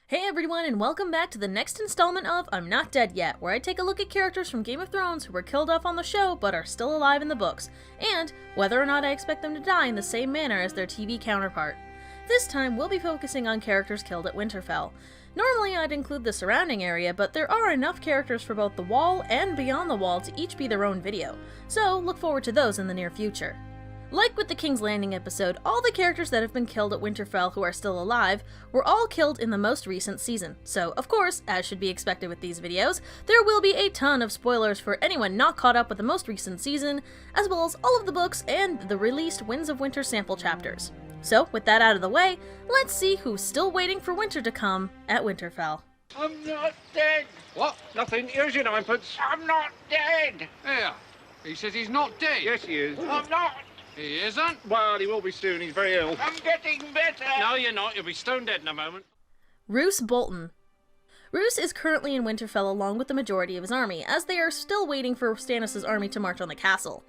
Hey everyone, and welcome back to the next installment of I'm Not Dead Yet, where I take a look at characters from Game of Thrones who were killed off on the show but are still alive in the books, and whether or not I expect them to die in the same manner as their TV counterpart. This time, we'll be focusing on characters killed at Winterfell. Normally I'd include the surrounding area, but there are enough characters for both the Wall and Beyond the Wall to each be their own video, so look forward to those in the near future. Like with the King's Landing episode, all the characters that have been killed at Winterfell who are still alive were all killed in the most recent season. So, of course, as should be expected with these videos, there will be a ton of spoilers for anyone not caught up with the most recent season, as well as all of the books and the released Winds of Winter sample chapters. So, with that out of the way, let's see who's still waiting for winter to come at Winterfell. I'm not dead. What? Nothing. Here's your ninepence. I'm not dead. Here. He says he's not dead. Yes, he is. I'm not. He isn't. Well, he will be soon. He's very ill. I'm getting better. No, you're not. You'll be stone dead in a moment. Roose Bolton. Roose is currently in Winterfell along with the majority of his army, as they are still waiting for Stannis' army to march on the castle.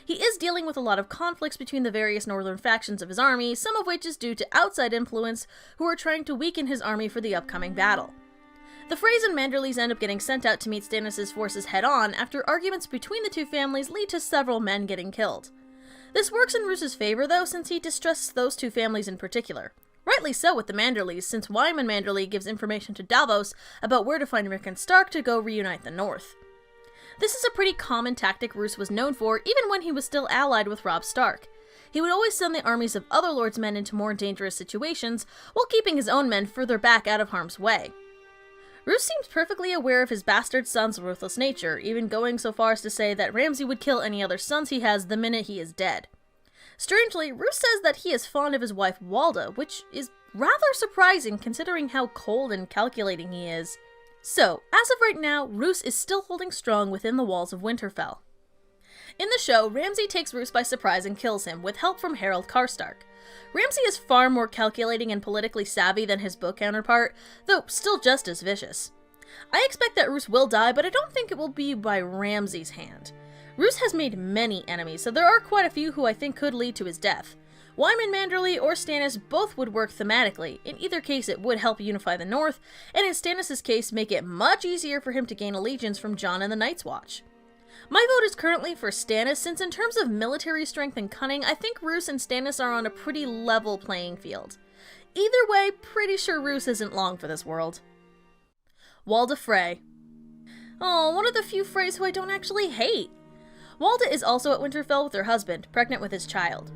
He is dealing with a lot of conflicts between the various northern factions of his army, some of which is due to outside influence who are trying to weaken his army for the upcoming battle. The Freys and Manderleys end up getting sent out to meet Stannis' forces head-on after arguments between the two families lead to several men getting killed. This works in Roose's favor, though, since he distrusts those two families in particular. Rightly so with the Manderleys, since Wyman Manderley gives information to Davos about where to find Rickon Stark to go reunite the North. This is a pretty common tactic Roose was known for, even when he was still allied with Robb Stark. He would always send the armies of other lords' men into more dangerous situations, while keeping his own men further back out of harm's way. Roose seems perfectly aware of his bastard son's ruthless nature, even going so far as to say that Ramsay would kill any other sons he has the minute he is dead. Strangely, Roose says that he is fond of his wife Walda, which is rather surprising considering how cold and calculating he is. So, as of right now, Roose is still holding strong within the walls of Winterfell. In the show, Ramsay takes Roose by surprise and kills him, with help from Harold Karstark. Ramsay is far more calculating and politically savvy than his book counterpart, though still just as vicious. I expect that Roose will die, but I don't think it will be by Ramsay's hand. Roose has made many enemies, so there are quite a few who I think could lead to his death. Wyman Manderley or Stannis both would work thematically. In either case, it would help unify the North, and in Stannis' case, make it much easier for him to gain allegiance from Jon and the Night's Watch. My vote is currently for Stannis, since in terms of military strength and cunning, I think Roose and Stannis are on a pretty level playing field. Either way, pretty sure Roose isn't long for this world. Walda Frey. Oh, one of the few Freys who I don't actually hate. Walda is also at Winterfell with her husband, pregnant with his child.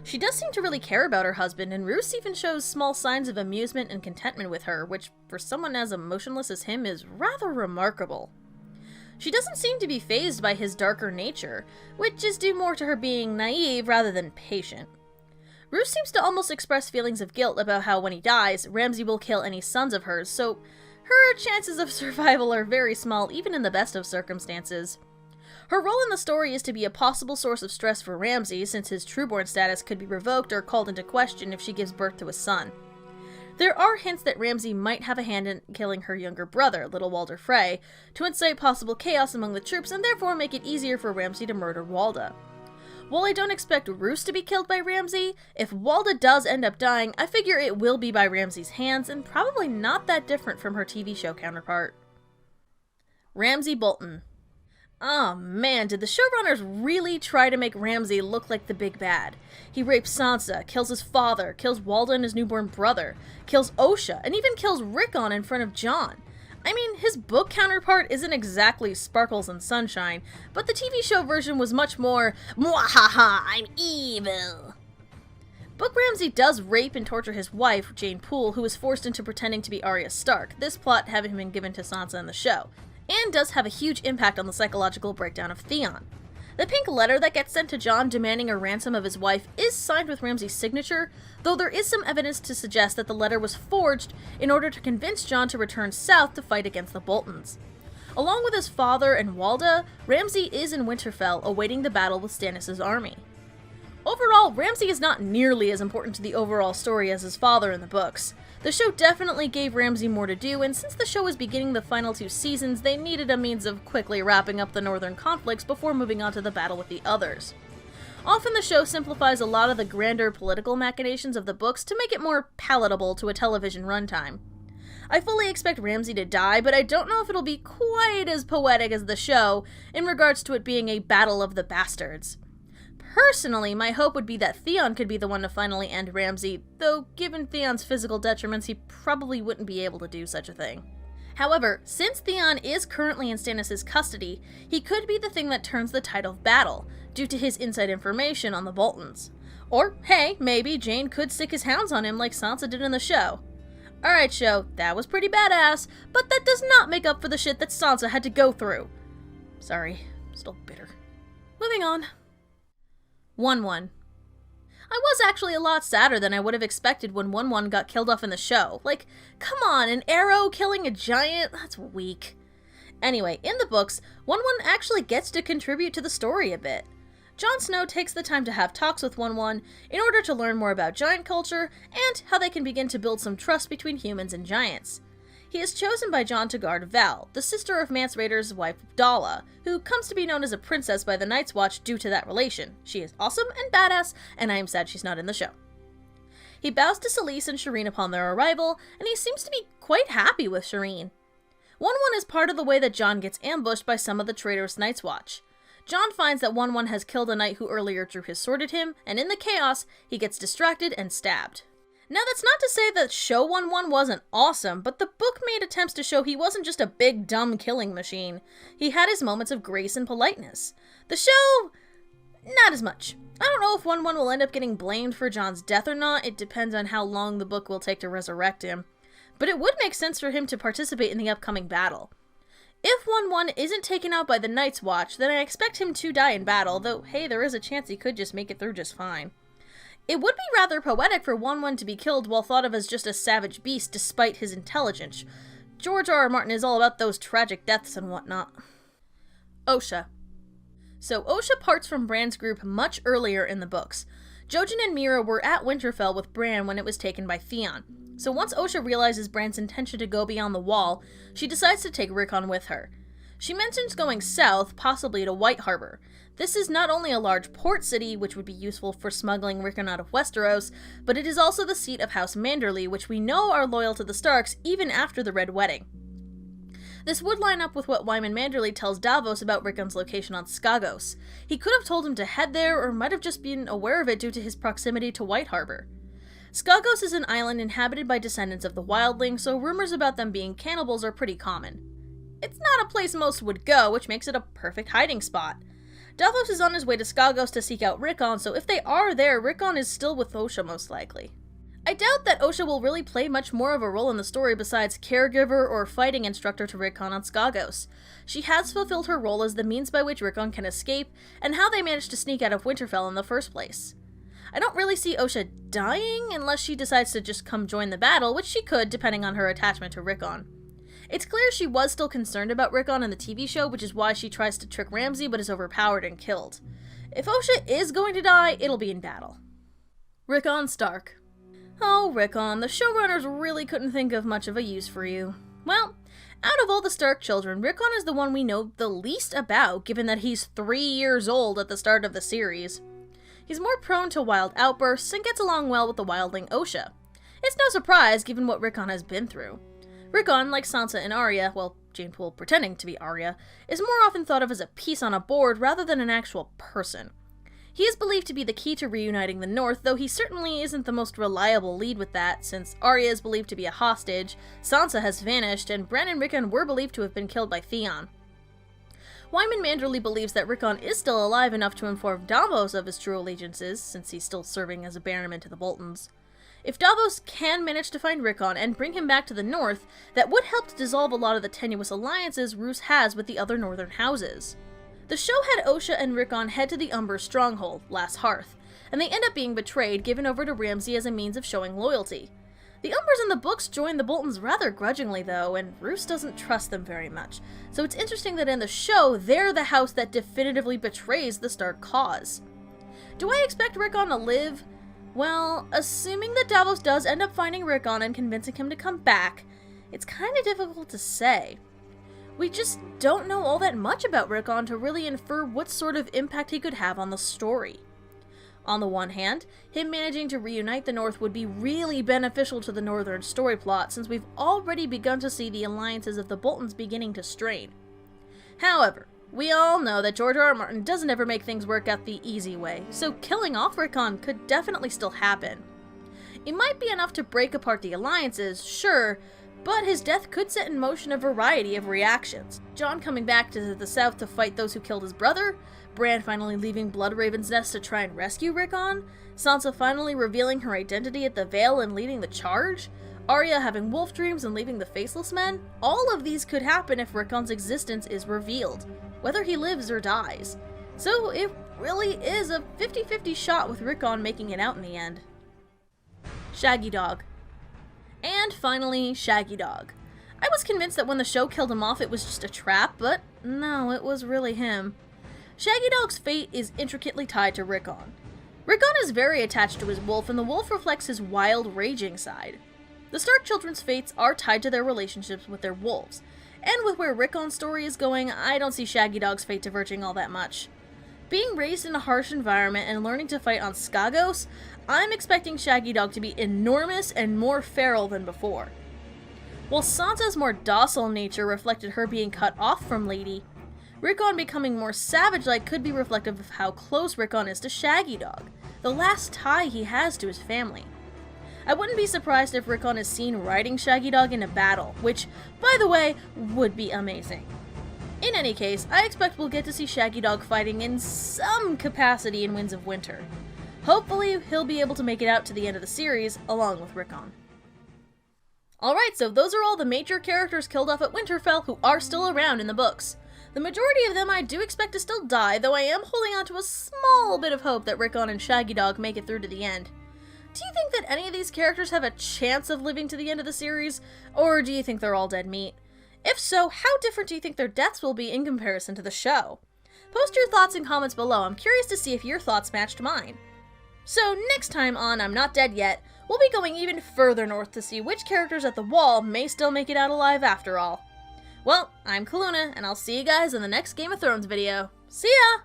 She does seem to really care about her husband, and Roose even shows small signs of amusement and contentment with her, which, for someone as emotionless as him, is rather remarkable. She doesn't seem to be fazed by his darker nature, which is due more to her being naive rather than patient. Roose seems to almost express feelings of guilt about how when he dies, Ramsay will kill any sons of hers, so her chances of survival are very small even in the best of circumstances. Her role in the story is to be a possible source of stress for Ramsay, since his trueborn status could be revoked or called into question if she gives birth to a son. There are hints that Ramsay might have a hand in killing her younger brother, Little Walder Frey, to incite possible chaos among the troops and therefore make it easier for Ramsay to murder Walda. While I don't expect Roose to be killed by Ramsay, if Walda does end up dying, I figure it will be by Ramsay's hands and probably not that different from her TV show counterpart. Ramsay Bolton. Oh man, did the showrunners really try to make Ramsay look like the big bad? He rapes Sansa, kills his father, kills Walda and his newborn brother, kills Osha, and even kills Rickon in front of Jon. I mean, his book counterpart isn't exactly sparkles and sunshine, but the TV show version was much more, "Mwahaha, I'm evil." Book Ramsay does rape and torture his wife, Jane Poole, who is forced into pretending to be Arya Stark, this plot having been given to Sansa in the show, and does have a huge impact on the psychological breakdown of Theon. The pink letter that gets sent to Jon demanding a ransom of his wife is signed with Ramsay's signature, though there is some evidence to suggest that the letter was forged in order to convince Jon to return south to fight against the Boltons. Along with his father and Walda, Ramsay is in Winterfell awaiting the battle with Stannis' army. Overall, Ramsay is not nearly as important to the overall story as his father in the books. The show definitely gave Ramsay more to do, and since the show was beginning the final 2 seasons, they needed a means of quickly wrapping up the northern conflicts before moving on to the battle with the others. Often the show simplifies a lot of the grander political machinations of the books to make it more palatable to a television runtime. I fully expect Ramsay to die, but I don't know if it'll be quite as poetic as the show in regards to it being a battle of the bastards. Personally, my hope would be that Theon could be the one to finally end Ramsay, though given Theon's physical detriments, he probably wouldn't be able to do such a thing. However, since Theon is currently in Stannis' custody, he could be the thing that turns the tide of battle, due to his inside information on the Boltons. Or, hey, maybe Jaime could stick his hounds on him like Sansa did in the show. Alright, show, that was pretty badass, but that does not make up for the shit that Sansa had to go through. Sorry, still bitter. Moving on. 1-1. I was actually a lot sadder than I would have expected when 1-1 got killed off in the show. Like, come on, an arrow killing a giant? That's weak. Anyway, in the books, 1-1 actually gets to contribute to the story a bit. Jon Snow takes the time to have talks with 1-1 in order to learn more about giant culture and how they can begin to build some trust between humans and giants. He is chosen by Jon to guard Val, the sister of Mance Rayder's wife Dalla, who comes to be known as a princess by the Night's Watch due to that relation. She is awesome and badass, and I am sad she's not in the show. He bows to Selyse and Shireen upon their arrival, and he seems to be quite happy with Shireen. 1-1 is part of the way that Jon gets ambushed by some of the traitorous Night's Watch. Jon finds that 1-1 has killed a knight who earlier drew his sword at him, and in the chaos, he gets distracted and stabbed. Now, that's not to say that show 1-1 wasn't awesome, but the book made attempts to show he wasn't just a big, dumb killing machine. He had his moments of grace and politeness. The show, not as much. I don't know if 1-1 will end up getting blamed for Jon's death or not. It depends on how long the book will take to resurrect him. But it would make sense for him to participate in the upcoming battle. If 1-1 isn't taken out by the Night's Watch, then I expect him to die in battle, though, hey, there is a chance he could just make it through just fine. It would be rather poetic for 1-1 to be killed while thought of as just a savage beast despite his intelligence. George R.R. Martin is all about those tragic deaths and whatnot. Osha. So Osha parts from Bran's group much earlier in the books. Jojen and Mira were at Winterfell with Bran when it was taken by Theon. So once Osha realizes Bran's intention to go beyond the wall, she decides to take Rickon with her. She mentions going south, possibly to White Harbor. This is not only a large port city, which would be useful for smuggling Rickon out of Westeros, but it is also the seat of House Manderly, which we know are loyal to the Starks even after the Red Wedding. This would line up with what Wyman Manderly tells Davos about Rickon's location on Skagos. He could have told him to head there, or might have just been aware of it due to his proximity to White Harbor. Skagos is an island inhabited by descendants of the wildlings, so rumors about them being cannibals are pretty common. It's not a place most would go, which makes it a perfect hiding spot. Davos is on his way to Skagos to seek out Rickon, so if they are there, Rickon is still with Osha most likely. I doubt that Osha will really play much more of a role in the story besides caregiver or fighting instructor to Rickon on Skagos. She has fulfilled her role as the means by which Rickon can escape, and how they managed to sneak out of Winterfell in the first place. I don't really see Osha dying unless she decides to just come join the battle, which she could depending on her attachment to Rickon. It's clear she was still concerned about Rickon in the TV show, which is why she tries to trick Ramsay but is overpowered and killed. If Osha is going to die, it'll be in battle. Rickon Stark. Oh, Rickon, the showrunners really couldn't think of much of a use for you. Well, out of all the Stark children, Rickon is the one we know the least about, given that he's 3 years old at the start of the series. He's more prone to wild outbursts and gets along well with the wildling Osha. It's no surprise, given what Rickon has been through. Rickon, like Sansa and Arya, well, Jane Poole pretending to be Arya, is more often thought of as a piece on a board rather than an actual person. He is believed to be the key to reuniting the North, though he certainly isn't the most reliable lead with that, since Arya is believed to be a hostage, Sansa has vanished, and Bran and Rickon were believed to have been killed by Theon. Wyman Manderly believes that Rickon is still alive enough to inform Davos of his true allegiances, since he's still serving as a bannerman to the Boltons. If Davos can manage to find Rickon and bring him back to the north, that would help to dissolve a lot of the tenuous alliances Roose has with the other northern houses. The show had Osha and Rickon head to the Umber stronghold, Last Hearth, and they end up being betrayed, given over to Ramsay as a means of showing loyalty. The Umbers in the books join the Boltons rather grudgingly though, and Roose doesn't trust them very much, so it's interesting that in the show, they're the house that definitively betrays the Stark cause. Do I expect Rickon to live? Well, assuming that Davos does end up finding Rickon and convincing him to come back, it's kind of difficult to say. We just don't know all that much about Rickon to really infer what sort of impact he could have on the story. On the one hand, him managing to reunite the North would be really beneficial to the Northern story plot, since we've already begun to see the alliances of the Boltons beginning to strain. However, we all know that George R. R. Martin doesn't ever make things work out the easy way, so killing off Rickon could definitely still happen. It might be enough to break apart the alliances, sure, but his death could set in motion a variety of reactions. Jon coming back to the south to fight those who killed his brother, Bran finally leaving Bloodraven's Nest to try and rescue Rickon, Sansa finally revealing her identity at the Vale and leading the charge, Arya having wolf dreams and leaving the Faceless Men. All of these could happen if Rickon's existence is revealed, whether he lives or dies. So it really is a 50-50 shot with Rickon making it out in the end. Shaggy Dog. And finally, Shaggy Dog. I was convinced that when the show killed him off it was just a trap, but no, it was really him. Shaggy Dog's fate is intricately tied to Rickon. Rickon is very attached to his wolf, and the wolf reflects his wild, raging side. The Stark children's fates are tied to their relationships with their wolves, and with where Rickon's story is going, I don't see Shaggy Dog's fate diverging all that much. Being raised in a harsh environment and learning to fight on Skagos, I'm expecting Shaggy Dog to be enormous and more feral than before. While Sansa's more docile nature reflected her being cut off from Lady, Rickon becoming more savage-like could be reflective of how close Rickon is to Shaggy Dog, the last tie he has to his family. I wouldn't be surprised if Rickon is seen riding Shaggy Dog in a battle, which, by the way, would be amazing. In any case, I expect we'll get to see Shaggy Dog fighting in some capacity in Winds of Winter. Hopefully, he'll be able to make it out to the end of the series, along with Rickon. Alright, so those are all the major characters killed off at Winterfell who are still around in the books. The majority of them I do expect to still die, though I am holding on to a small bit of hope that Rickon and Shaggy Dog make it through to the end. Do you think that any of these characters have a chance of living to the end of the series, or do you think they're all dead meat? If so, how different do you think their deaths will be in comparison to the show? Post your thoughts in comments below. I'm curious to see if your thoughts matched mine. So next time on I'm Not Dead Yet, we'll be going even further north to see which characters at the Wall may still make it out alive after all. Well, I'm Calluna, and I'll see you guys in the next Game of Thrones video. See ya!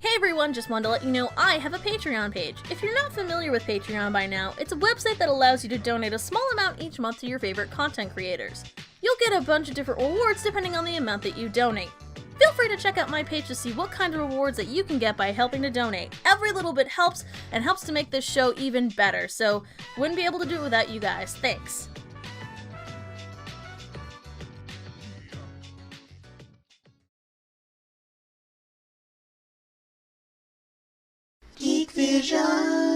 Hey everyone, just wanted to let you know I have a Patreon page. If you're not familiar with Patreon by now, it's a website that allows you to donate a small amount each month to your favorite content creators. You'll get a bunch of different rewards depending on the amount that you donate. Feel free to check out my page to see what kind of rewards that you can get by helping to donate. Every little bit helps, and helps to make this show even better, so wouldn't be able to do it without you guys. Thanks. Geek Vision.